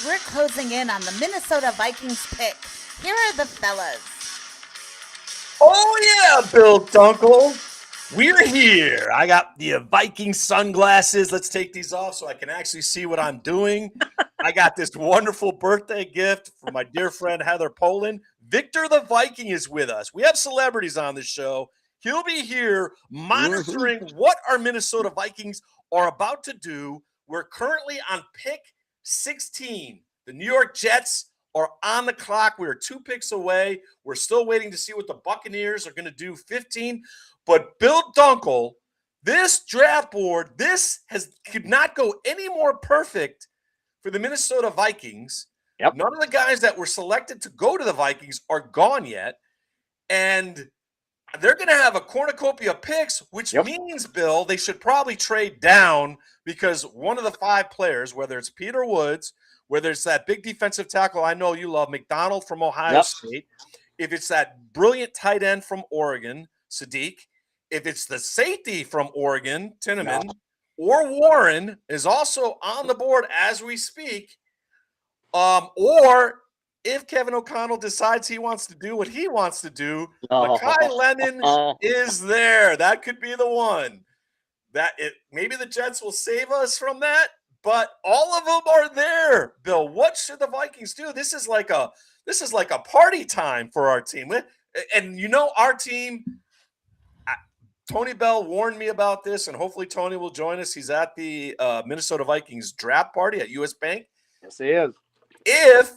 We're closing in on the Minnesota Vikings pick. Here are the fellas. Oh, yeah, Bill Dunkel. We're here. I got the Viking sunglasses. Let's take these off so I can actually see what I'm doing. I got this wonderful birthday gift from my dear friend Heather Poland. Victor the Viking is with us. We have celebrities on the show. He'll be here monitoring what our Minnesota Vikings are about to do. We're currently on pick 16. The New York Jets are on the clock. We are 2 picks away. We're still waiting to see what the Buccaneers are going to do 15. But Bill Dunkel, this draft board, could not go any more perfect for the Minnesota Vikings. Yep. None of the guys that were selected to go to the Vikings are gone yet. And they're going to have a cornucopia of picks, which means, Bill, they should probably trade down because one of the 5 players, whether it's Peter Woods, whether it's that big defensive tackle I know you love, McDonald from Ohio State, if it's that brilliant tight end from Oregon, Sadiq, if it's the safety from Oregon, Tinneman, or Warren is also on the board as we speak, or if Kevin O'Connell decides he wants to do what he wants to do, Mekhi Lennon is there. That could be the one. Maybe the Jets will save us from that, but all of them are there. Bill, what should the Vikings do? This is like a party time for our team. And our team, Tony Bell warned me about this, and hopefully Tony will join us. He's at the Minnesota Vikings draft party at US Bank. Yes, he is. If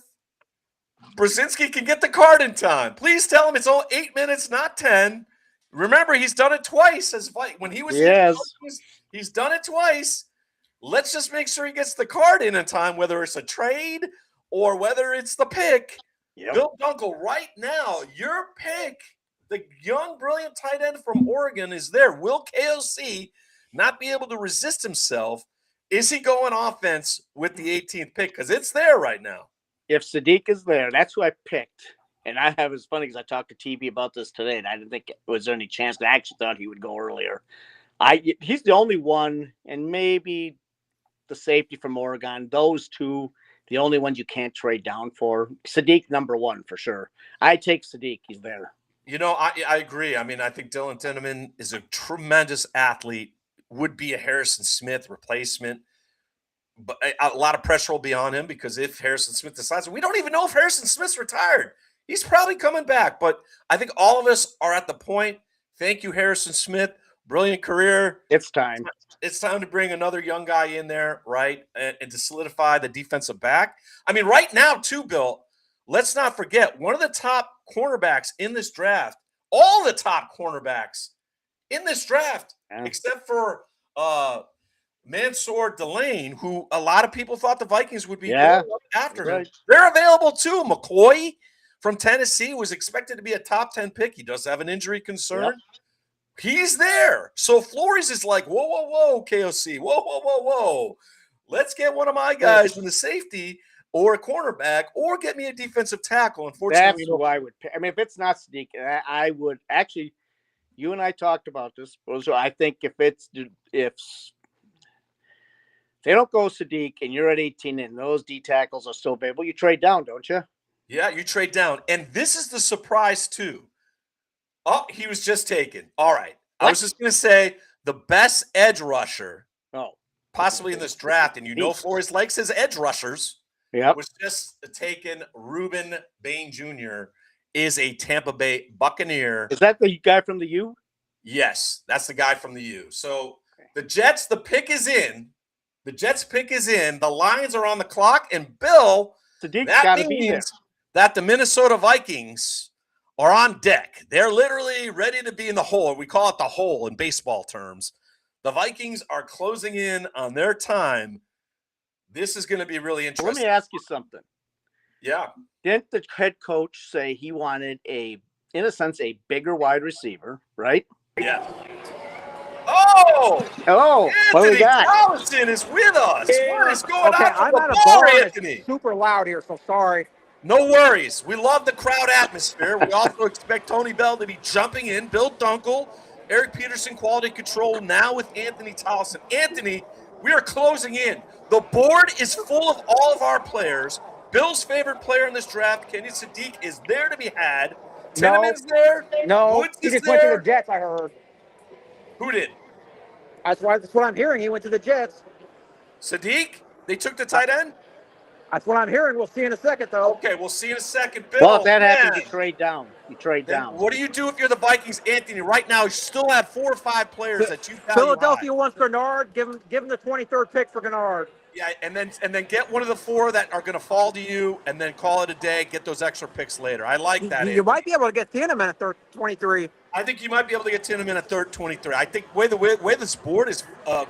Brzezinski can get the card in time, please tell him it's all 8 minutes, not 10. Remember, he's done it twice when he was. Yes. He's done it twice. Let's just make sure he gets the card in time, whether it's a trade or whether it's the pick. Yep. Bill Dunkel, right now, your pick, the young, brilliant tight end from Oregon is there. Will KOC not be able to resist himself? Is he going offense with the 18th pick? Because it's there right now. If Sadiq is there, that's who I picked. And it's funny because I talked to TV about this today, and I didn't think was there any chance. I actually thought he would go earlier. He's the only one, and maybe the safety from Oregon. Those two, the only ones you can't trade down for. Sadiq, number 1 for sure. I take Sadiq. He's there. I agree. I mean, I think Dylan Tinneman is a tremendous athlete, would be a Harrison Smith replacement. But a lot of pressure will be on him because if Harrison Smith decides, we don't even know if Harrison Smith's retired. He's probably coming back. But I think all of us are at the point. Thank you, Harrison Smith. Brilliant career. It's time. It's time to bring another young guy in there, right, and to solidify the defensive back. I mean, right now, too, Bill, let's not forget, one of the top cornerbacks in this draft, all the top cornerbacks in this draft, except for Mansour Delane, who a lot of people thought the Vikings would be going after him. They're available, too. McCoy from Tennessee was expected to be a top 10 pick. He does have an injury concern. Yep. He's there. So Flores is like, whoa, KOC. Whoa. Let's get one of my guys in the safety or a cornerback or get me a defensive tackle. Unfortunately, that's who I would pick. I mean, if it's not Sadiq, I would actually, you and I talked about this. So I think if they don't go Sadiq and you're at 18 and those D tackles are still available, you trade down, don't you? Yeah, you trade down. And this is the surprise, too. Oh, he was just taken. All right. What? I was just going to say the best edge rusher possibly in this draft, and Flores likes his edge rushers, was just taken. Ruben Bain Jr. is a Tampa Bay Buccaneer. Is that the guy from the U? Yes, that's the guy from the U. So the Jets, the pick is in. The Jets pick is in. The Lions are on the clock, and Bill, that means that the Minnesota Vikings are on deck. They're literally ready to be in the hole. We call it the hole in baseball terms. The Vikings are closing in on their time. This is going to be really interesting. Let me ask you something. Yeah. Didn't the head coach say he wanted in a sense, a bigger wide receiver, right? Yeah. Oh! Hello. What do we got? Collison is with us. What is going on? I'm at a bar, Anthony. It's super loud here, so sorry. No worries. We love the crowd atmosphere. We also expect Tony Bell to be jumping in. Bill Dunkel, Eric Peterson, quality control now with Anthony Tolleson. Anthony, we are closing in. The board is full of all of our players. Bill's favorite player in this draft, Kenyon Sadiq, is there to be had. Tinneman's there. No, Woods he is just went to the there. Jets, I heard. Who did? That's what I'm hearing. He went to the Jets. Sadiq? They took the tight end? That's what I'm hearing. We'll see in a second, though. Okay, we'll see in a second. Bill, Well, if that happens, man. you trade down. You trade Then down. what do you do if you're the Vikings, Anthony? Right now, you still have 4 or 5 players that you value Philadelphia high. wants Gennard. Give him the 23rd pick for Gennard. Yeah, and then get one of the 4 that are going to fall to you, and then call it a day. Get those extra picks later. I like that. You might be able to get Thieneman at 23. I think you might be able to get Tinneman at 23. I think the way this board is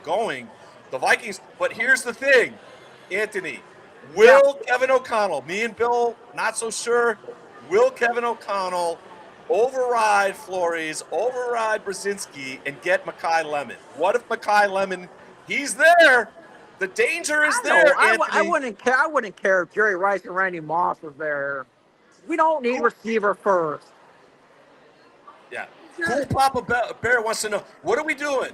going, the Vikings. But here's the thing, Anthony. Will Kevin O'Connell, me and Bill, not so sure. Will Kevin O'Connell override Flores, override Brzezinski, and get Mekhi Lemon? What if Mekhi Lemon, he's there? The danger is there, Anthony. I wouldn't care. I wouldn't care if Jerry Rice and Randy Moss was there. We don't need receiver first. Yeah. Cool Papa Bear wants to know, what are we doing,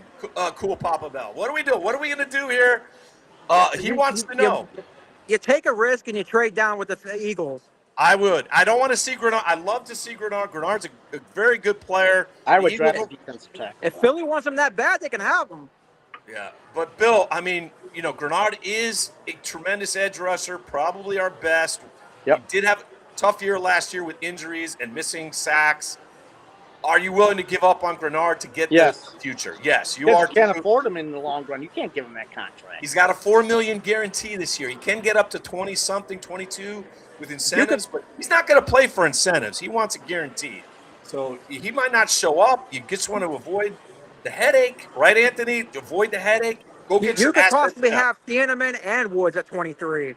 Cool Papa Bell? What are we doing? What are we going to do here? He wants to know. You take a risk and you trade down with the Eagles. I would. I don't want to see Grenard. I love to see Grenard. Grenard's a very good player. I would draft a defensive tackle. If Philly wants him that bad, they can have him. Yeah. But, Bill, I mean, Grenard is a tremendous edge rusher, probably our best. Yep. He did have a tough year last year with injuries and missing sacks. Are you willing to give up on Grenard to get the future? Yes, you are. You can't afford him in the long run. You can't give him that contract. He's got a $4 million guarantee this year. He can get up to 20-something, 22 with incentives, but he's not going to play for incentives. He wants a guarantee. So he might not show up. You just want to avoid the headache, right, Anthony? Avoid the headache. Go get You could possibly have Thieneman and Woods at 23.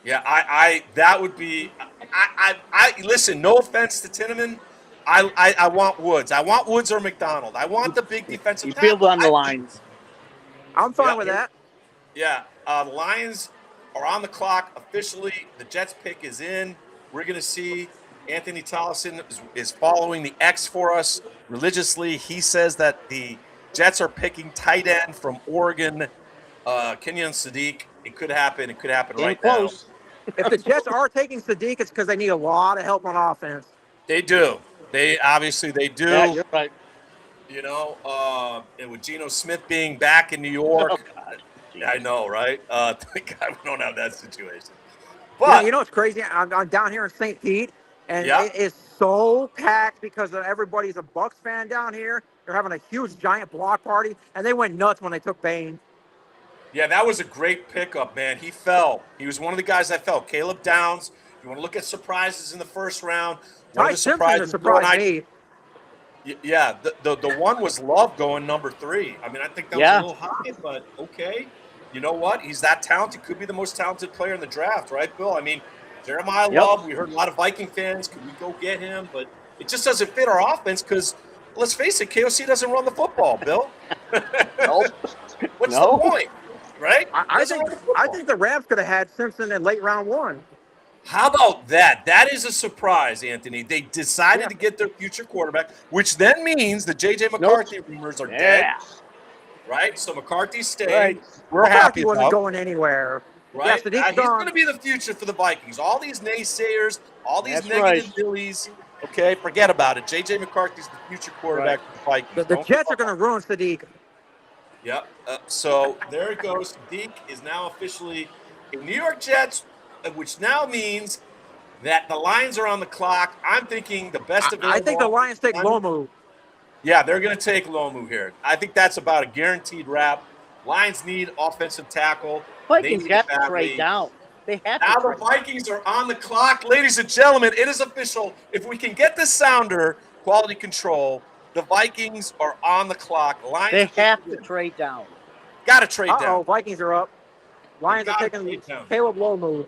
Yeah, that would be. I listen. No offense to Tinneman. I want Woods. I want Woods or McDonald. I want the big defensive. You feel on the lines. I'm fine with that. Yeah, the Lions are on the clock officially. The Jets pick is in. We're going to see Anthony Tollison is following the X for us religiously. He says that the Jets are picking tight end from Oregon, Kenyon Sadiq. It could happen. It could happen right now. If the Jets are taking Sadiq, it's because they need a lot of help on offense. They do. They do. Yeah, you're right. And with Geno Smith being back in New York, I know, right? Thank God we don't have that situation. But you know what's crazy? I'm down here in St. Pete, and it is so packed because everybody's a Bucs fan down here. They're having a huge, giant block party, and they went nuts when they took Bain. Yeah, that was a great pickup, man. He fell. He was one of the guys that fell. Caleb Downs. You want to look at surprises in the first round? Ty Simpson surprised me. Yeah, the one was Love going number 3. I mean, I think that was a little high, but okay. You know what? He's that talented. Could be the most talented player in the draft, right, Bill? I mean, Jeremiah Love, we heard a lot of Viking fans. Could we go get him? But it just doesn't fit our offense because, let's face it, KOC doesn't run the football, Bill. What's the point, right? I think the Rams could have had Simpson in late round 1. How about that? That is a surprise, Anthony. They decided to get their future quarterback, which then means the J.J. McCarthy rumors are dead. Right? So McCarthy's staying. Right. We're happy about. Wasn't going anywhere. Right? Yeah, he's going to be the future for the Vikings. All these naysayers, all these negative Billies. Okay, forget about it. J.J. McCarthy's the future quarterback for the Vikings. The Jets are going to ruin Sadiq. Yep. So there it goes. Sadiq is now officially a New York Jets, which now means that the Lions are on the clock. I'm thinking the best available. I think the Lions take Lomu. Yeah, they're going to take Lomu here. I think that's about a guaranteed wrap. Lions need offensive tackle. Vikings have to trade down. They have now to. The Vikings are on the clock. Ladies and gentlemen, it is official. If we can get the sounder, quality control, the Vikings are on the clock. Lions they have to trade down. Got to trade down. Vikings are up. Lions are taking Caleb Lomu.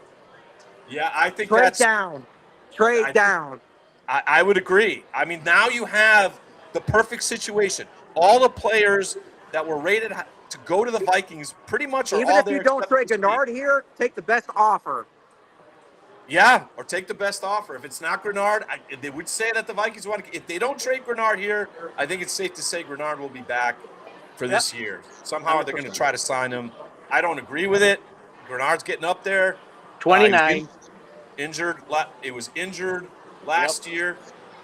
Yeah, I think Trade that's down. Trade down. I would agree. I mean, now you have the perfect situation. All the players that were rated to go to the Vikings pretty much are even all if you don't trade Gennard here, take the best offer. Yeah, or take the best offer. If it's not Grenard, they would say that the Vikings want to. If they don't trade Grenard here, I think it's safe to say Grenard will be back for this year. Somehow they're going to try to sign him. I don't agree with it, Grenard's getting up there. 29. Injured. It was injured last year.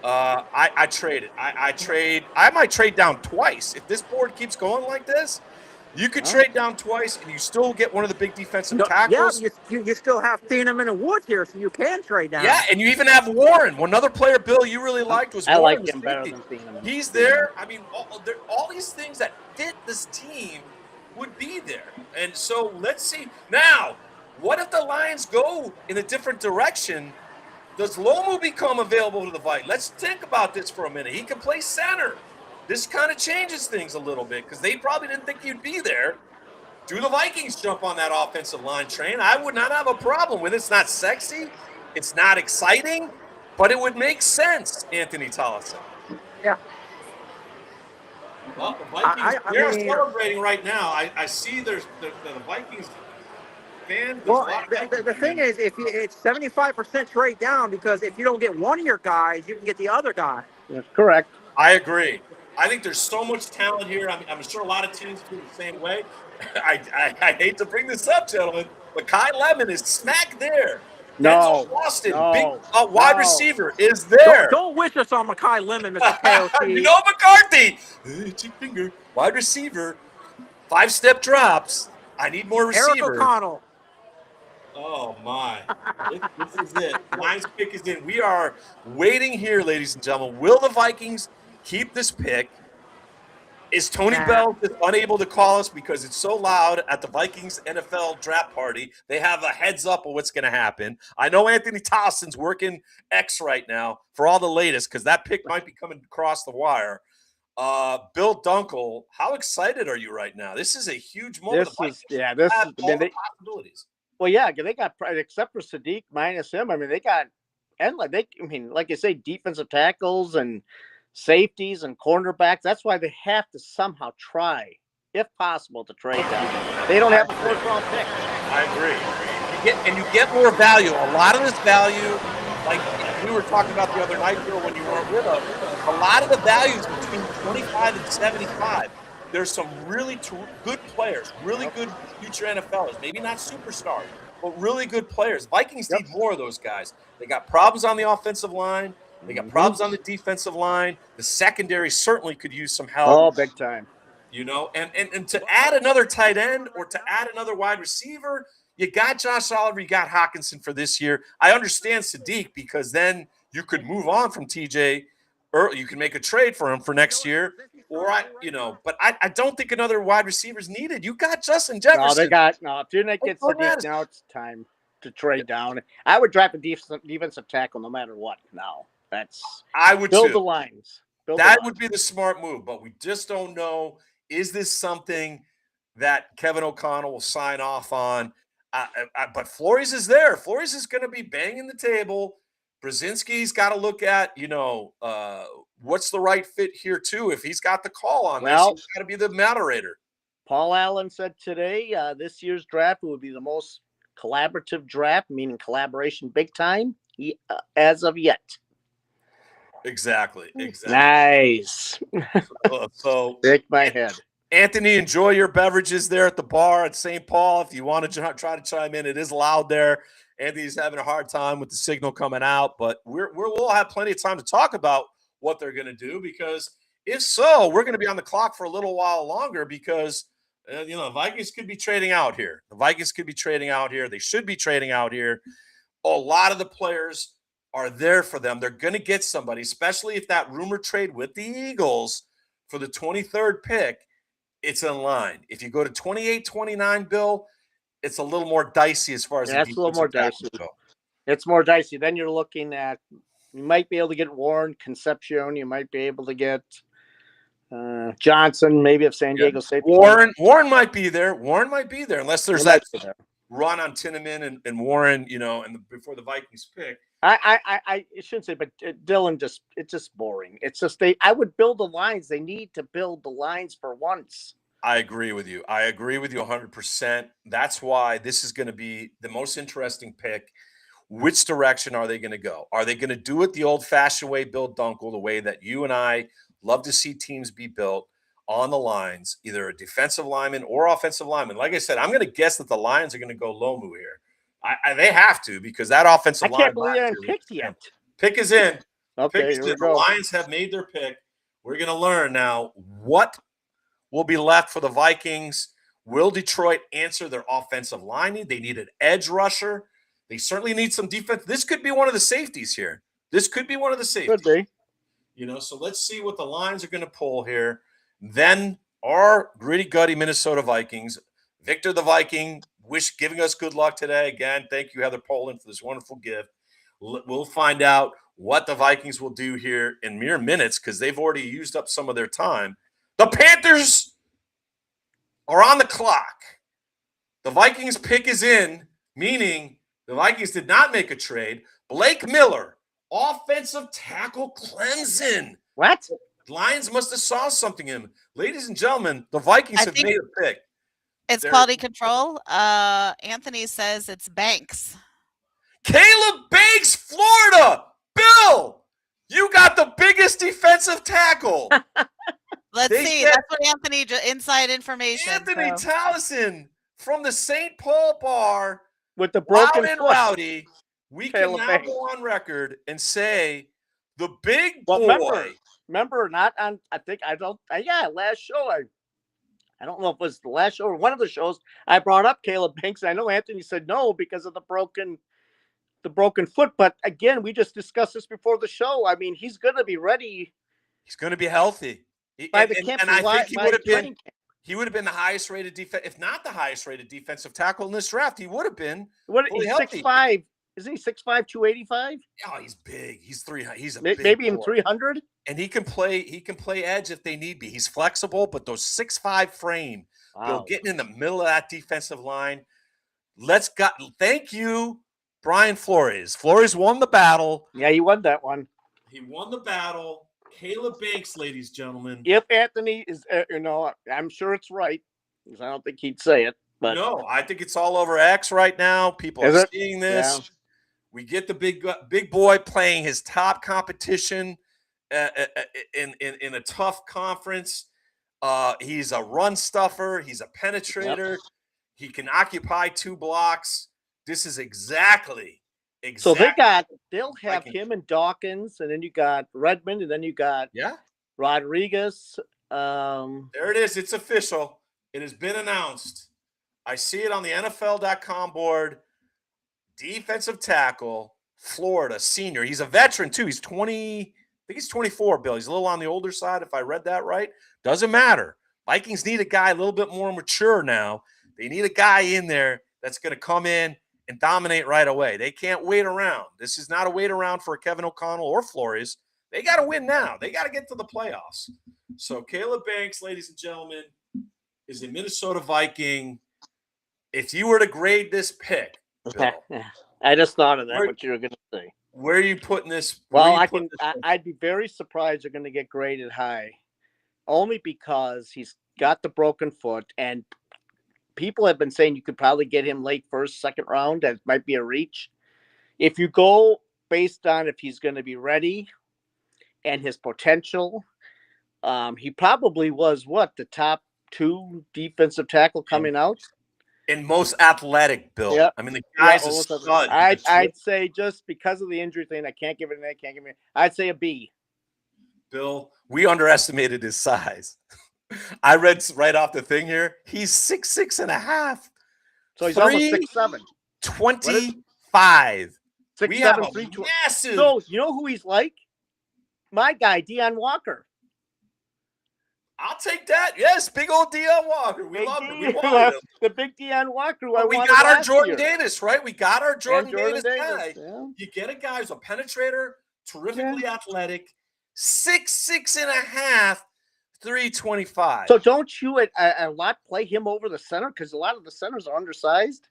I traded. I might trade down twice if this board keeps going like this. You could trade down twice, and you still get one of the big defensive tackles. Yeah, you still have Thieneman and Woods here, so you can trade down. Yeah, and you even have Warren. One other player, Bill, you really liked was I Warren. like him better than Thieneman. He's there. I mean, all these things that fit this team would be there. And so let's see. Now, what if the Lions go in a different direction? Does Lomu become available to the Vikings? Let's think about this for a minute. He can play center. This kind of changes things a little bit because they probably didn't think you'd be there. Do the Vikings jump on that offensive line train? I would not have a problem with it. It's not sexy. It's not exciting, but it would make sense, Anthony Tollison. Yeah. Well, the Vikings, they're celebrating right now. I see there's the Vikings fans. Well, the thing is, it's 75% trade down because if you don't get one of your guys, you can get the other guy. That's correct. I agree. I think there's so much talent here. I'm sure a lot of teams feel the same way. I hate to bring this up, gentlemen, but Kai Lemon is smack there. No. Austin, big wide receiver, is there. Don't wish us on Makai Lemon, Mr. KOT. You know McCarthy. Cheap finger. Wide receiver. 5-step drops. I need more receivers. Eric O'Connell. Oh, my. This is it. Lions pick is in. We are waiting here, ladies and gentlemen. Will the Vikings keep this pick? Is Tony Bell just unable to call us because it's so loud at the Vikings NFL draft party? They have a heads up of what's going to happen. I know Anthony Tolson's working X right now for all the latest because that pick might be coming across the wire. Bill Dunkel, how excited are you right now? This is a huge moment. Possibilities. Well, yeah, they got, except for Sadiq minus him, I mean, they got, and like you say, defensive tackles and safeties and cornerbacks. That's why they have to somehow try, if possible, to trade them. They don't have a first-round pick. I agree. You get more value. A lot of this value, like we were talking about the other night, Bill, when you weren't with us, a lot of the values between 25 and 75. There's some really good players, really good future NFLers, maybe not superstars, but really good players. Vikings need more of those guys. They got problems on the offensive line. They got problems on the defensive line. The secondary certainly could use some help. Oh, big time. You know, and to add another tight end or to add another wide receiver, you got Josh Oliver, you got Hawkinson for this year. I understand Sadiq because then you could move on from TJ, or you can make a trade for him for next year. But I don't think another wide receiver is needed. You got Justin Jefferson. If you're not getting Sadiq, now it's time to trade down. I would draft a defensive tackle no matter what now. I would build too. The lines. That would be the smart move, but we just don't know. Is this something that Kevin O'Connell will sign off on? But Flores is there. Flores is going to be banging the table. Brzezinski's got to look at, what's the right fit here too. If he's got the call on this, he's got to be the moderator. Paul Allen said today, this year's draft would be the most collaborative draft, meaning collaboration big time, as of yet. Exactly. Nice. So shake my head. Anthony, enjoy your beverages there at the bar at St. Paul. If you want to try to chime in, it is loud there. Anthony's having a hard time with the signal coming out, but we'll have plenty of time to talk about what they're going to do, because if so, we're going to be on the clock for a little while longer because, the Vikings could be trading out here. They should be trading out here. A lot of the players are there for them. They're going to get somebody, especially if that rumor trade with the Eagles for the 23rd pick, it's in line. If you go to 28, 29, Bill, it's a little more dicey as far as that's a little more dicey. It's more dicey. Then you're looking at, you might be able to get Warren, Concepcion. You might be able to get Johnson, maybe if San Diego State. Warren might be there. Unless there's that run on Tinneman and Warren, before the Vikings pick. I shouldn't say, but Dylan it's just boring. It's just I would build the lines. They need to build the lines for once. I agree with you 100%. That's why this is going to be the most interesting pick. Which direction are they going to go? Are they going to do it the old-fashioned way, Bill Dunkel, the way that you and I love to see teams be built? on the lines, either a defensive lineman or offensive lineman. Like I said, I'm going to guess that the Lions are going to go Lomu here. They have to, because that offensive line. I can't believe they haven't picked yet. Pick is in. Okay, pick is here we in. go. The Lions have made their pick. We're going to learn now what will be left for the Vikings. Will Detroit answer their offensive line need? They need an edge rusher. They certainly need some defense. This could be one of the safeties here. Could be. Could be. So let's see what the Lions are going to pull here. Then our gritty, gutty Minnesota Vikings, Victor the Viking, giving us good luck today. Again, thank you, Heather Poland, for this wonderful gift. We'll find out what the Vikings will do here in mere minutes, because they've already used up some of their time. The Panthers are on the clock. The Vikings pick is in, meaning the Vikings did not make a trade. Blake Miller, offensive tackle, Clemson. What? Lions must have saw something in him. Ladies and gentlemen, the Vikings have made a pick. It's quality control. Anthony says it's Banks. Caleb Banks, Florida. Bill, you got the biggest defensive tackle. Let's see. That's what Anthony, inside information. Anthony Towson from the St. Paul bar. With the broken Loud and foot. rowdy. We Caleb can now Banks. go on record and say the big boy. Remember, not on. I think I don't. Last show. I don't know if it was the last show or one of the shows. I brought up Caleb Banks. I know Anthony said no because of the broken foot. But again, we just discussed this before the show. I mean, he's going to be ready. He's going to be healthy. By the camp, and I think he would have been. He would have been the highest rated defense, if not the highest rated defensive tackle in this draft. He would have been. He's 6'5". Isn't he 6'5", 285? Oh, he's big. He's 300. He's a maybe big in 300. And he can play edge if they need be. He's flexible, but those 6'5" frame, Bill, getting in the middle of that defensive line. Thank you, Brian Flores. Flores won the battle. Yeah, he won that one. He won the battle. Caleb Banks, ladies and gentlemen. If Anthony is, I'm sure it's right, because I don't think he'd say it. But no, I think it's all over X right now. People are seeing this. Yeah. We get the big boy playing his top competition in a tough conference. He's a run stuffer. He's a penetrator. Yep. He can occupy 2 blocks. This is exactly. So they'll have him and Dawkins, and then you got Redmond, and then you got Rodriguez. There it is. It's official. It has been announced. I see it on the NFL.com board. Defensive tackle, Florida, senior. He's a veteran, too. He's 20. I think he's 24, Bill. He's a little on the older side, if I read that right. Doesn't matter. Vikings need a guy a little bit more mature now. They need a guy in there that's going to come in and dominate right away. They can't wait around. This is not a wait around for Kevin O'Connell or Flores. They got to win now. They got to get to the playoffs. So Caleb Banks, ladies and gentlemen, is a Minnesota Viking. If you were to grade this pick, Bill, I just thought of that, what you were going to say. Where are you putting this? Well, I'd be very surprised they're going to get graded high, only because he's got the broken foot, and people have been saying you could probably get him late first, second round. That might be a reach. If you go based on if he's going to be ready and his potential, he probably was the top 2 defensive tackle coming out. And most athletic, Bill. Yep. I mean, the guy's a stud. I'd say just because of the injury thing, I can't give it an A, I'd say a B. Bill, we underestimated his size. I read right off the thing here. He's 6'6.5". So he's almost 6'7". 25. 6'7", 320. Massive. So you know who he's like? My guy, Deion Walker. I'll take that. Yes, big old Deion Walker. We love him. We wanted him. The big Deion Walker. We got our Jordan Davis, right? We got our Jordan Davis guy. Yeah. You get a guy who's a penetrator, terrifically athletic, 6'6.5", 325. So don't you a lot play him over the center, because a lot of the centers are undersized?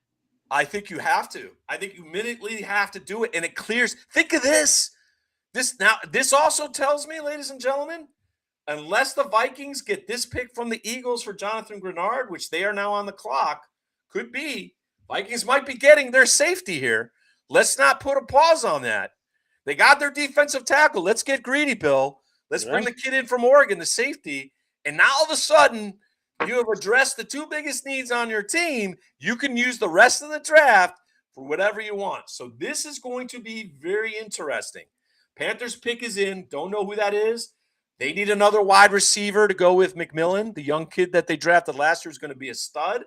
I think you have to. I think you immediately have to do it, and it clears. Think of this. This also tells me, ladies and gentlemen, unless the Vikings get this pick from the Eagles for Jonathan Grenard, which they are now on the clock, could be, Vikings might be getting their safety here. Let's not put a pause on that. They got their defensive tackle. Let's get greedy, Bill. Let's bring the kid in from Oregon, the safety, And now all of a sudden, you have addressed the two biggest needs on your team. You can use the rest of the draft for whatever you want. So this is going to be very interesting. Panthers pick is in. Don't know who that is. They need another wide receiver to go with McMillan. The young kid that they drafted last year is going to be a stud.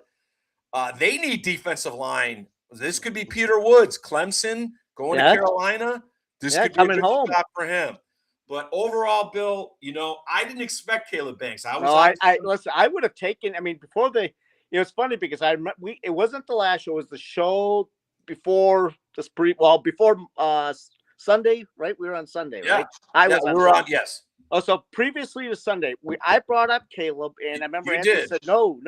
They need defensive line. This could be Peter Woods, Clemson, going to Carolina. This could be a good spot for him. But overall, Bill, I didn't expect Caleb Banks. Listen, I would have taken. I mean, before it's funny because it wasn't the last show. It was the show before before Sunday, right? We were on Sunday, right? We were on. Yes. Oh, so previously to Sunday, I brought up Caleb, and I remember Andrew said no,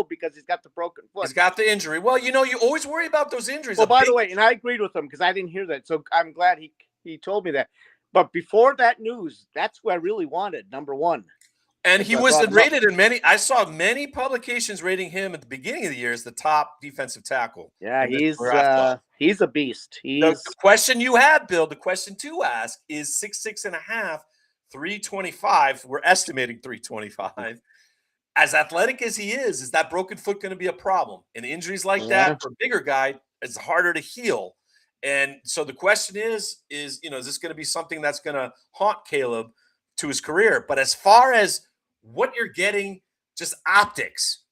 because he's got the broken foot. He's got the injury. Well, you always worry about those injuries. Well, by the way, and I agreed with him because I didn't hear that, so I'm glad he told me that. But before that news, that's who I really wanted, number one. And he was rated in I saw many publications rating him at the beginning of the year as the top defensive tackle. Yeah, he's a beast. The question you have, Bill, the question to ask is 6'6.5", 325. We're estimating 325. As athletic as he is that broken foot going to be a problem? And injuries like that for a bigger guy is harder to heal. And so the question is this going to be something that's going to haunt Caleb to his career? But as far as what you're getting, just optics,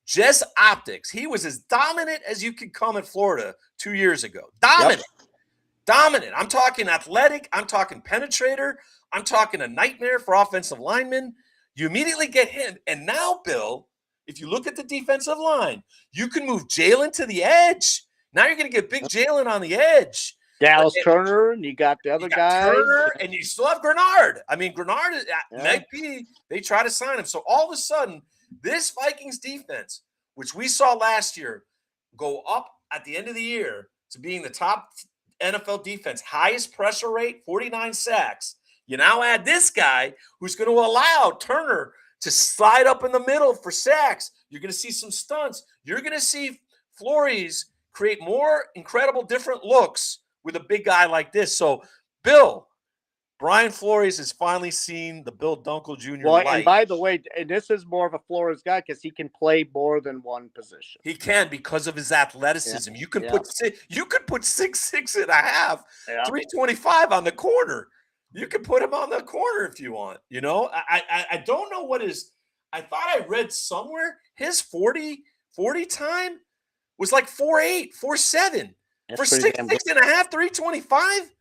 he was as dominant as you could come in Florida 2 years ago. Dominant. I'm talking athletic. I'm talking penetrator. I'm talking a nightmare for offensive linemen. You immediately get him. And now, Bill, if you look at the defensive line, you can move Jalen to the edge. Now you're going to get big Jalen on the edge. Dallas Turner, and you got the other guys. Turner, and you still have Grenard. I mean, Grenard might be, they try to sign him. So all of a sudden, this Vikings defense, which we saw last year, go up at the end of the year to being the top NFL defense, highest pressure rate, 49 sacks. You now add this guy who's going to allow Turner to slide up in the middle for sacks. You're going to see some stunts. You're going to see Flores create more incredible different looks with a big guy like this. So, Bill, Brian Flores has finally seen the Bill Dunkel Jr. Well, light. And by the way, and this is more of a Flores guy because he can play more than one position. He can because of his athleticism. You could put 6'6.5", 325 on the corner. You could put him on the corner if you want. I don't know what his. I thought I read somewhere his 40 time was like 4'8", 4'7". For 6'6.5", 325,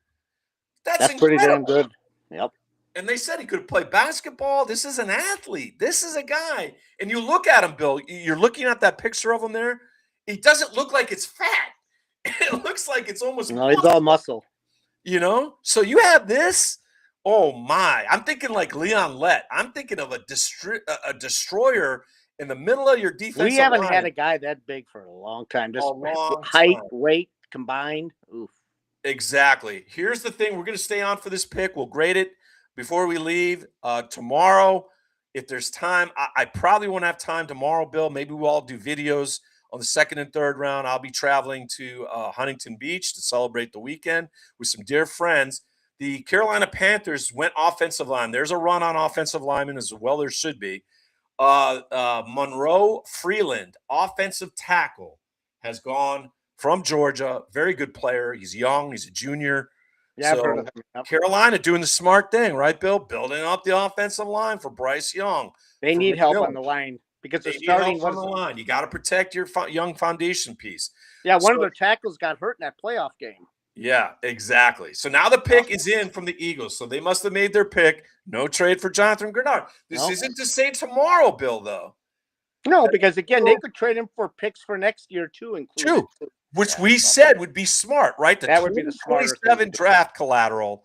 that's pretty damn good. Yep. And they said he could play basketball. This is an athlete. This is a guy. And you look at him, Bill. You're looking at that picture of him there. It doesn't look like it's fat. It looks like it's almost. No, he's all muscle. So you have this. Oh my! I'm thinking like Leon Lett. I'm thinking of a destroyer in the middle of your defense. We haven't had a guy that big for a long time. Just height, weight combined. Oof. Exactly. Here's the thing. We're going to stay on for this pick. We'll grade it before we leave tomorrow. If there's time, I probably won't have time tomorrow, Bill. Maybe we'll all do videos on the second and third round. I'll be traveling to Huntington Beach to celebrate the weekend with some dear friends. The Carolina Panthers went offensive line. There's a run on offensive linemen as well. There should be. Monroe Freeland, offensive tackle, has gone from Georgia. Very good player. He's young. He's a junior. Yeah, so Carolina doing the smart thing, right, Bill? Building up the offensive line for Bryce Young. They need help on the line because they're starting on the line. You got to protect your young foundation piece. Yeah, one of their tackles got hurt in that playoff game. Yeah, exactly. So now the pick is in from the Eagles. So they must have made their pick. No trade for Jonathan Grenard. This isn't to say tomorrow, Bill, though. No, because, again, they could trade him for picks for next year, too. Included. Which we said would be smart, right? That would be the smarter 27 draft collateral.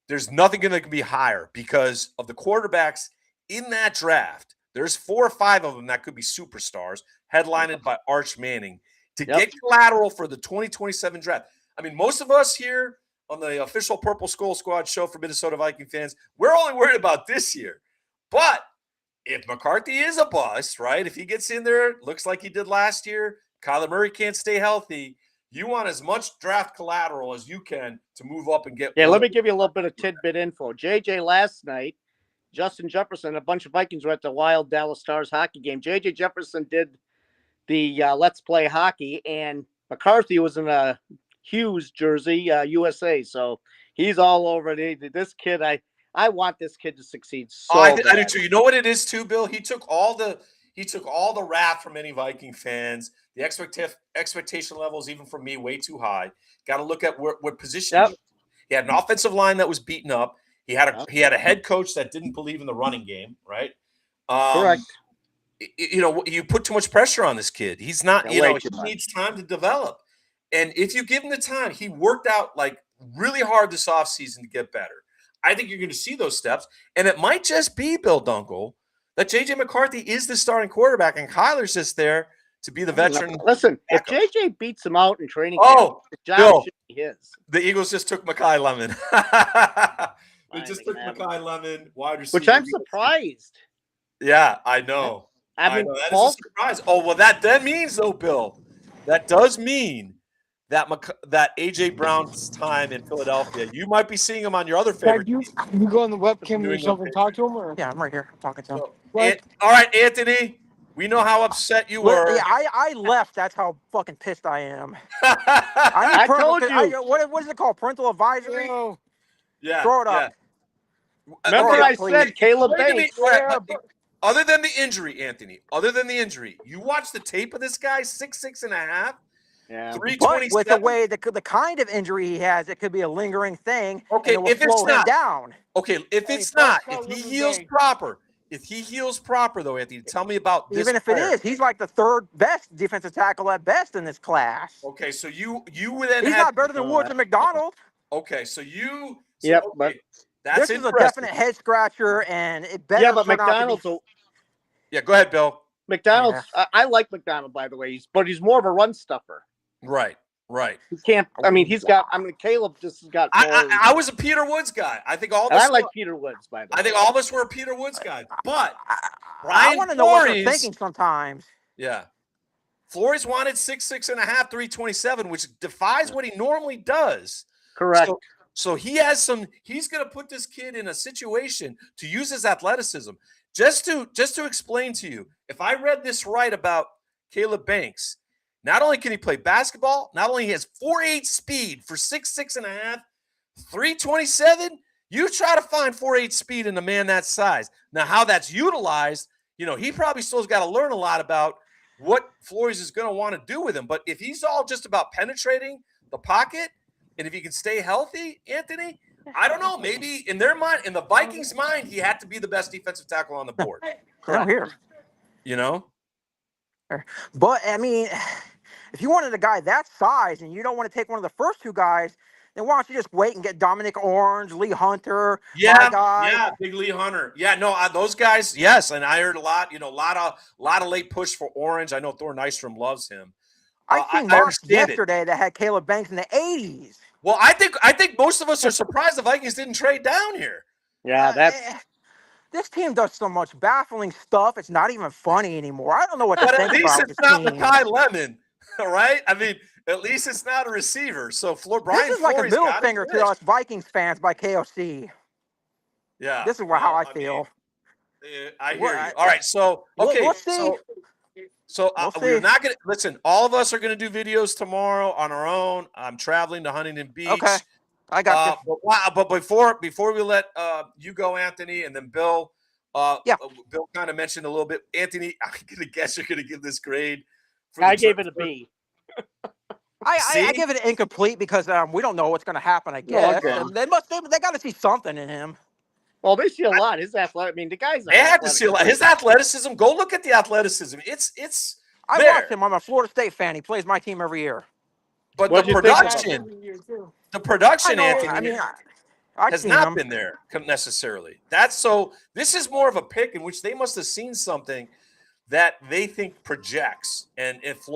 There's nothing that can be higher because of the quarterbacks in that draft. There's 4 or 5 of them that could be superstars, headlined by Arch Manning. To get collateral for the 2027 draft. I mean, most of us here on the official Purple Skull Squad show for Minnesota Viking fans, we're only worried about this year. But if McCarthy is a bust, right, if he gets in there, looks like he did last year, Kyler Murray can't stay healthy, you want as much draft collateral as you can to move up and get. Yeah, let me give you a little bit of tidbit info. JJ last night Justin Jefferson, a bunch of Vikings were at the Wild Dallas Stars hockey game. J.J. Jefferson did the Let's Play Hockey, and McCarthy was in a Hughes jersey, USA. So he's all over it. This kid, I want this kid to succeed so I bad. do too. You know what it is too, Bill? He took all the wrath from any Viking fans. The expectation levels, even from me, way too high. Got to look at what position. Yep. He had an offensive line that was beaten up. He had a head coach that didn't believe in the running game, right? Correct. You put too much pressure on this kid. He's not, Yeah, he needs time to develop. And if you give him the time, he worked out like really hard this offseason to get better. I think you're going to see those steps. And it might just be, Bill Dunkel, that J.J. McCarthy is the starting quarterback and Kyler's just there to be the veteran. Listen, if J.J. beats him out in training camp, the job Bill, should be his. The Eagles just took Mekhi Lemon. They just took Mekhi Lemon, wide receiver. Which I'm surprised. Yeah, I know. I know. That is a surprise. Oh, well, that means, though, Bill, that does mean that A.J. Brown's time in Philadelphia, you might be seeing him on your other favorite. You go on the webcam or something and talk to him? Or? Yeah, I'm right here. I'm talking to him. All right, Anthony, we know how upset you were. Yeah, I left. That's how fucking pissed I am. I told you. What is it called? Parental advisory? Yeah. Throw it up. Remember I said Caleb Banks. Other than the injury, Anthony, you watch the tape of this guy, 6'6.5". Yeah. 327. But with the way the kind of injury he has, it could be a lingering thing. Okay, and it will slow him down. Okay, if he heals proper, though, Anthony, tell me about this. Even if it is, he's like the third best defensive tackle at best in this class. Okay, so you would then he's not better than Woods and McDonald. Okay, so you. Yep, but that's this is a definite head scratcher, and it better. Yeah, but McDonald's. Yeah, go ahead, Bill. McDonald's. Yeah. I like McDonald, by the way. But he's more of a run stuffer. Right. He can't. I mean, Caleb just has got. I was a Peter Woods guy. I think all. I like Peter Woods, by the way. I think all of us were a Peter Woods guy. But I want to know what they're thinking sometimes. Yeah. Flores wanted 6'6.5", 327, which defies what he normally does. Correct. So he has he's going to put this kid in a situation to use his athleticism. Just to explain to you, if I read this right about Caleb Banks, not only can he play basketball, not only he has 4.8 speed for 6'6.5", 327. You try to find 4.8 speed in a man that size. Now, how that's utilized, he probably still's got to learn a lot about what Flores is going to want to do with him. But if he's all just about penetrating the pocket, and if he can stay healthy, Anthony, I don't know. Maybe in their mind, in the Vikings' mind, he had to be the best defensive tackle on the board. I'm here. But I mean, if you wanted a guy that size and you don't want to take one of the first two guys, then why don't you just wait and get Dominic Orange, Lee Hunter? Yeah, big Lee Hunter. Yeah, no, those guys. Yes, and I heard a lot. A lot of late push for Orange. I know Thor Nystrom loves him. I seen Mark yesterday that had Caleb Banks in the 80s. Well, I think most of us are surprised the Vikings didn't trade down here. Yeah, this team does so much baffling stuff. It's not even funny anymore. I don't know what to think about this team. At least it's not Mekhi Lemon, right? I mean, at least it's not a receiver. So Brian this is like a middle finger to us Vikings fans by KOC. Yeah, this is how I feel. I hear you. All right, so okay, we'll see. So we're not going to – listen, all of us are going to do videos tomorrow on our own. I'm traveling to Huntington Beach. Okay, I got you. But before we let you go, Anthony, and then Bill, Bill kind of mentioned a little bit. Anthony, I'm going to guess you're going to give this grade. I gave it a B. I give it incomplete because we don't know what's going to happen, I guess. Okay. They got to see something in him. Well, they see a lot. His athletic. I mean, the guy's. They have to see a lot. His athleticism. Go look at the athleticism. It's. I watch him. I'm a Florida State fan. He plays my team every year. But the production, Anthony, has not been there necessarily. This is more of a pick in which they must have seen something that they think projects. And if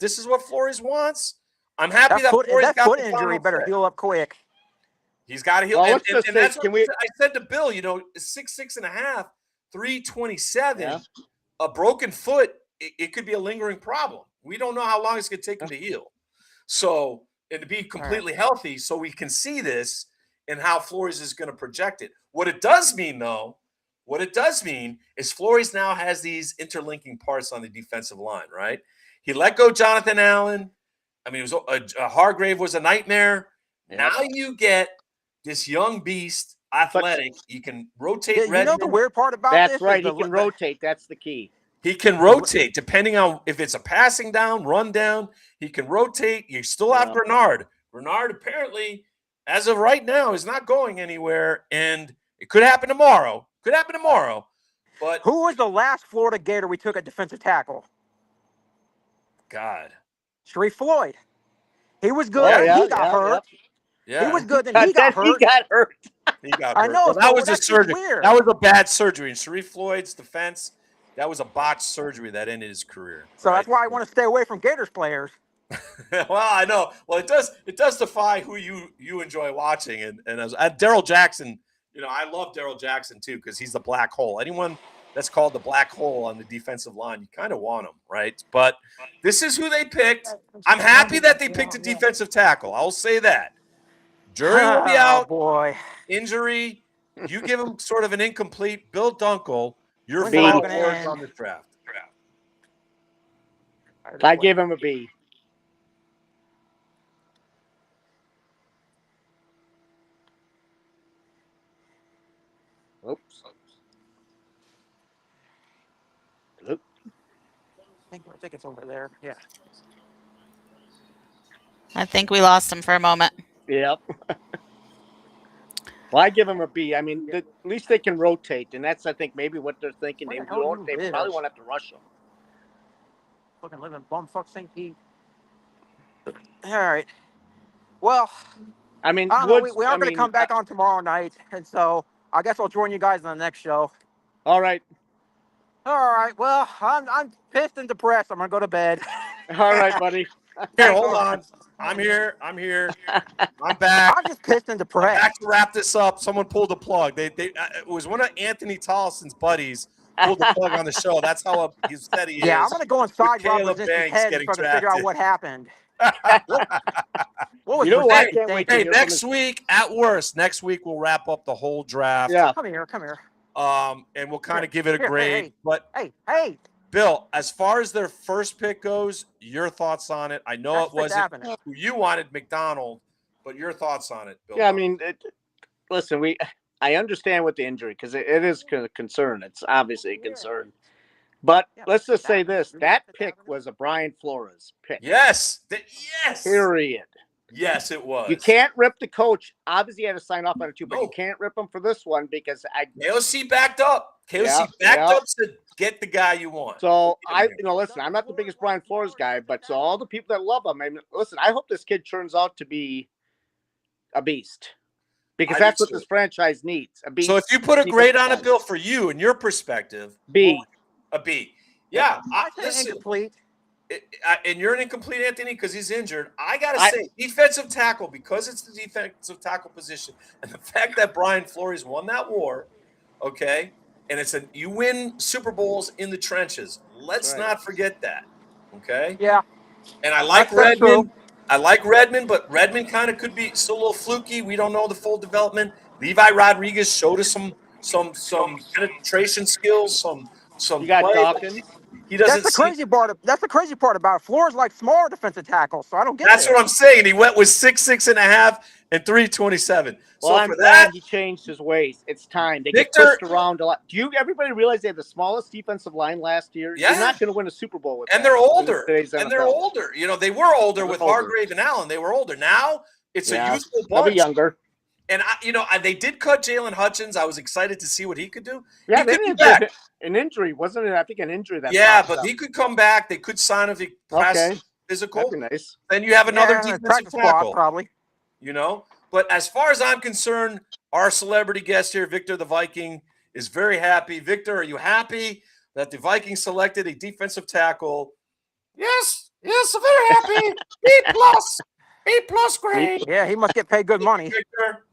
this is what Flores wants, I'm happy that Flores got foot injury better heal up quick. He's got to heal. Well, and that's what I said to Bill, 6'6.5", 327, a broken foot, it could be a lingering problem. We don't know how long it's going to take him to heal. So, and to be completely healthy so we can see this and how Flores is going to project it. What it does mean, though, What it does mean is Flores now has these interlinking parts on the defensive line, right? He let go Jonathan Allen. I mean, it was Hargrave was a nightmare. Yep. Now you get this young beast, athletic. You can rotate. You know the weird part about That's this? right. He can rotate. That's the key. He can rotate depending on if it's a passing down, run down. He can rotate. You still have Bernard. Bernard apparently, as of right now, is not going anywhere, and it could happen tomorrow. But who was the last Florida Gator we took at defensive tackle? God, Sharif Floyd. He was good. He got hurt. Yeah. He was good. Then he got hurt. He got hurt. I know. Well, that was a surgery. Weird. That was a bad surgery. In Sharif Floyd's defense, that was a botched surgery that ended his career. So that's why I want to stay away from Gators players. Well, I know. Well, it does defy who you enjoy watching. And as Daryl Jackson, I love Daryl Jackson too because he's the black hole. Anyone that's called the black hole on the defensive line, you kind of want him, right? But this is who they picked. I'm happy that they picked a defensive tackle. I'll say that. Jury will be out. Boy. Injury. You give him sort of an incomplete Bill Dunkel. You're B. final words on the draft. I give him a B. Oops. Look. I think it's over there. Yeah. I think we lost him for a moment. Yep. Well, I give him a B. I mean, at least they can rotate, and that's, I think, maybe what they're thinking. They probably won't have to rush them. Fucking living bumfuck St. Pete. All right. Well, I mean, we are going to come back on tomorrow night, and so I guess I'll join you guys on the next show. All right. All right. Well, I'm pissed and depressed. I'm going to go to bed. All right, buddy. Here, hold on. I'm here. I'm back. I'm just pissed and depressed. Back to wrap this up. Someone pulled the plug. It was one of Anthony Tollison's buddies pulled the plug on the show. That's how he said he is. Yeah, I'm going to go inside Caleb Robert Brzezinski's Banks head getting and try to figure out drafted. what happened. What was I Brzezinski can't wait to thinking? Hey, hear next week, at worst, next week we'll wrap up the whole draft. Yeah. Come here. And we'll kind of give it a grade. Hey. But Hey. Bill, as far as their first pick goes, your thoughts on it? I know it wasn't who you wanted, McDonald, but your thoughts on it, Bill? Yeah, I mean, listen, I understand with the injury because it is a concern. It's obviously a concern. But let's just say this: that pick was a Brian Flores pick. Yes. Period. Yes, it was. You can't rip the coach. Obviously, he had to sign off on it too, but No. you can't rip him for this one because KOC backed up. Up to get the guy you want. So listen, I'm not the biggest Brian Flores guy, but to all the people that love him, I mean, listen, I hope this kid turns out to be a beast because that's what this franchise needs. A beast. So if you put a grade on it, Bill, for you and your perspective, B. A B. Yeah, Listen, incomplete. And you're an incomplete, Anthony, because he's injured. I got to say, defensive tackle, because it's the defensive tackle position, and the fact that Brian Flores won that war, okay, and you win Super Bowls in the trenches. Let's not forget that, okay? Yeah. And I like Redmond. But Redmond kind of could be still a little fluky. We don't know the full development. Levi Rodriguez showed us some penetration skills, some You got play. Dawkins. He doesn't. That's the crazy part about it. Flores like smaller defensive tackles, so I don't get That's it. what I'm saying. He went with 6'6.5" and 327. Well, I'm glad he changed his ways. It's time. They get pushed around a lot. Do everybody realize they had the smallest defensive line last year? Yeah. You're not going to win a Super Bowl with and that. They're older. They're older. They were older with Hargrave and Allen. They were older. Now it's a youthful bunch. They'll be younger. And they did cut Jalen Hutchins. I was excited to see what he could do. Yeah, he they could be did back. An injury, wasn't it? I think an injury that. Yeah, but he could come back. They could sign if he passes physical. That'd be nice. Then you have another defensive tackle, probably. But as far as I'm concerned, our celebrity guest here, Victor the Viking, is very happy. Victor, are you happy that the Vikings selected a defensive tackle? Yes, I'm very happy. B+ grade. Yeah, he must get paid good money.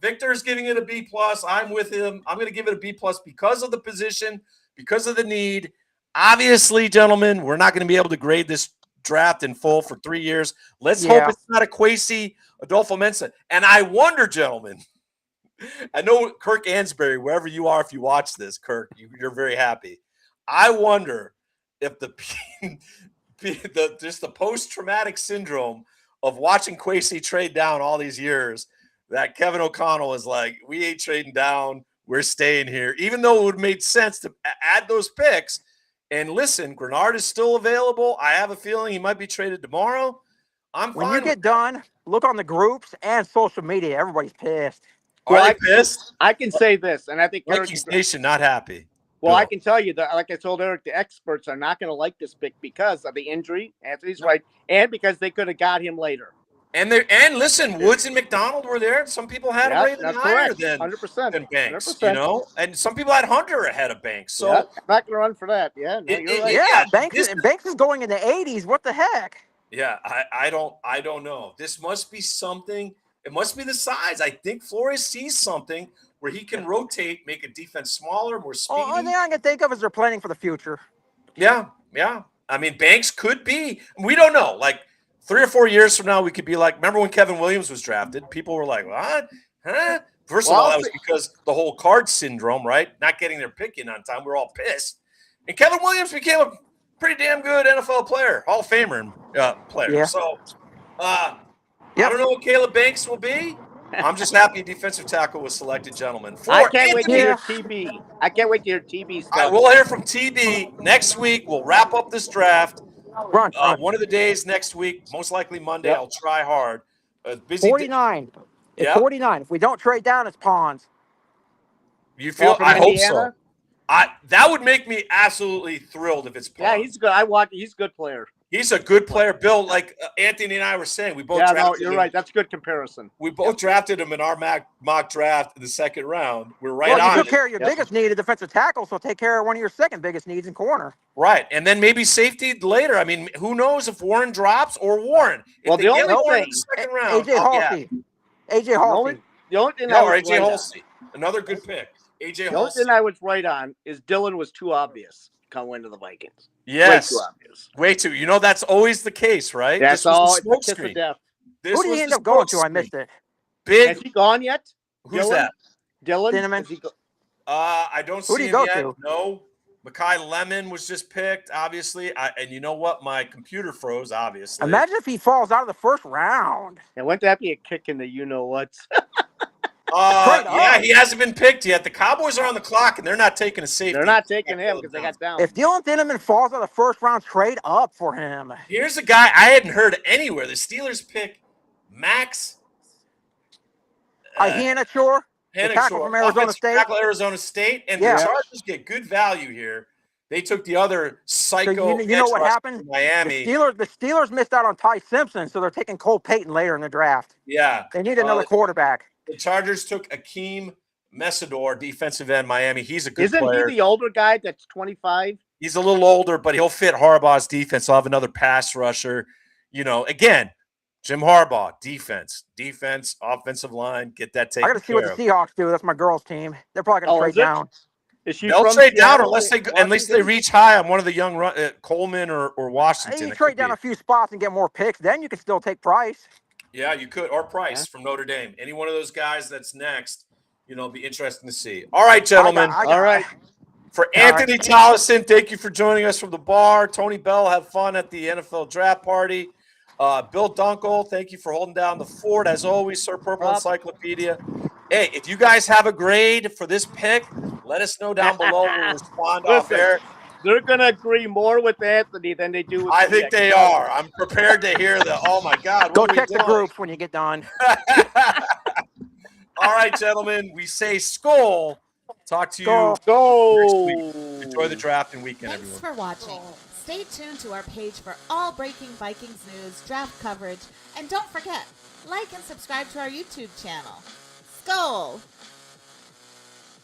Victor is giving it a B+. I'm with him. I'm going to give it a B+ because of the position, because of the need. Obviously, gentlemen, we're not going to be able to grade this draft in full for 3 years. Let's hope it's not a Kwesi Adolfo Mensa. And I wonder, gentlemen, I know Kirk Ansberry, wherever you are, if you watch this, Kirk, you're very happy. I wonder if just the post-traumatic syndrome of watching Kwesi trade down all these years, that Kevin O'Connell is like, we ain't trading down, we're staying here, even though it would have made sense to add those picks. And listen, Grenard is still available. I have a feeling he might be traded tomorrow. When you get done, look on the groups and social media. Everybody's pissed. Are they pissed? I can say this, and I think Vikings Nation not happy. Well, I can tell you that, like I told Eric, the experts are not going to like this pick because of the injury. Anthony's right, and because they could have got him later. And listen, Woods and McDonald were there. Some people had him rated higher than 100%, than Banks, 100%. you know, and some people had Hunter ahead of Banks. So I'm not going to run for that. Yeah, no, you're right. Yeah, Banks is going in the 80s. What the heck? Yeah, I don't know. This must be something. It must be the size. I think Flores sees something where he can rotate, make a defense smaller, more speedy. Only thing I can think of is they're planning for the future. Yeah. I mean, Banks could be. We don't know. Like 3 or 4 years from now, we could be like, remember when Kevin Williams was drafted? People were like, what? Huh? First of all, that was because the whole card syndrome, right? Not getting their pick in on time. We're all pissed. And Kevin Williams became a pretty damn good NFL player, Hall of Famer player. Yeah. So I don't know what Caleb Banks will be. I'm just happy defensive tackle was selected, gentlemen. I can't wait to hear TB. I can't wait to hear TB stuff. All right, we'll hear from TB next week. We'll wrap up this draft. One of the days next week, most likely Monday. I'll try hard. Busy 49. It's 49. If we don't trade down, it's Pawns. You feel? I hope so. That would make me absolutely thrilled if it's Pawns. Yeah, he's good. He's a good player. He's a good player. Bill, like Anthony and I were saying, we both drafted him. You're right. That's a good comparison. We both drafted him in our mock draft in the second round. We're right on. You took care of your biggest need, a defensive tackle, so take care of one of your second biggest needs in corner. Right. And then maybe safety later. I mean, who knows if Warren drops or Warren. Well, the only thing, in the second round. AJ Halsey. AJ Halsey. The only thing AJ Halsey. Another good pick. AJ Halsey. The only thing I was right on is Dylan was too obvious coming into the Vikings. Yes. Way too obvious. Way too. You know, that's always the case, right? That's all. It's a kiss of death. Who did he end up going to? I missed it. Has he gone yet? Who's that? Dylan? I don't see him yet. Who did he go to? No. Makai Lemon was just picked, obviously. And you know what? My computer froze, obviously. Imagine if he falls out of the first round. And wouldn't that be a kick in the you-know-what? Yeah, he hasn't been picked yet. The Cowboys are on the clock, and they're not taking a safety. They're not taking him because they got down. If Dylan Dinneman falls out of the first round, trade up for him. Here's a guy I hadn't heard anywhere. The Steelers pick Max Hanachor, tackle from Arizona State. Tackle Arizona State, and the Chargers get good value here. They took the other psycho. So you know what happened? Miami. The Steelers missed out on Ty Simpson, so they're taking Cole Payton later in the draft. Yeah, they need another quarterback. The Chargers took Akeem Mesidor, defensive end, Miami. He's a good player. Isn't he the older guy that's 25? He's a little older, but he'll fit Harbaugh's defense. He'll have another pass rusher. You know, again, Jim Harbaugh, defense, offensive line, get that taken care of. I got to see what the Seahawks do. That's my girls' team. They're probably going to trade down. They'll trade down unless they reach high on one of the young Coleman or Washington. You trade down a few spots and get more picks. Then you can still take Price. Yeah, you could. Or Price from Notre Dame. Any one of those guys that's next, be interesting to see. All right, gentlemen. All right. For Anthony Tollison, thank you for joining us from the bar. Tony Bell, have fun at the NFL draft party. Bill Dunkel, thank you for holding down the fort. As always, Sir Purple Encyclopedia. Hey, if you guys have a grade for this pick, let us know down below. We'll respond off air. They're going to agree more with Anthony than they do with I think they are. I'm prepared to hear the, oh, my God. Go check the groups when you get done. All right, gentlemen. We say Skol. Talk to you next week. Enjoy the draft and weekend, everyone. Thanks for watching. Stay tuned to our page for all breaking Vikings news, draft coverage, and don't forget, like and subscribe to our YouTube channel. Skol!